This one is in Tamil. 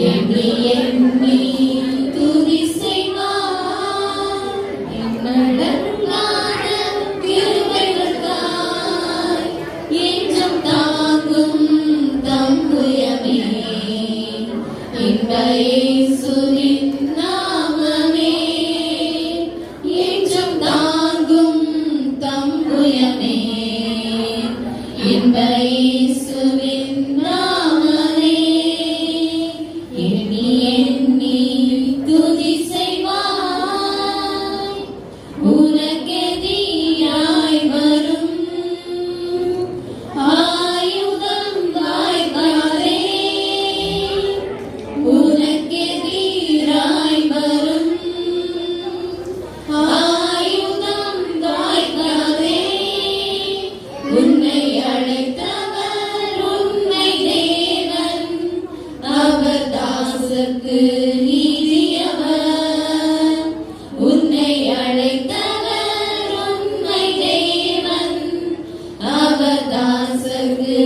எண்ணி எண்ணி துதி செய்வார் என்னடங்கான கிருபைகளுக்காய் என்றும் தாங்கும் தம்புயமே இன்ப இயேசுவின் நாமமே என்றும் தாங்கும் தம்புயமே இன்ப இயேசுவின் நாமமே எண்ணி எண்ணி துதி செய்வாய் உனக்கெதிராய் வரும் ஆயுதம் வாய்க்காதே உனக்கெதிராய் வரும் ஆயுதம் வாய்க்காதே உன்னை அழைத்தவர் உன்னை தேவன் அவர் தாசர்க்கு நீதியவர் உன்னை அழைத்தவர் உன்னை தேவன் அவர் தாசர்க்கு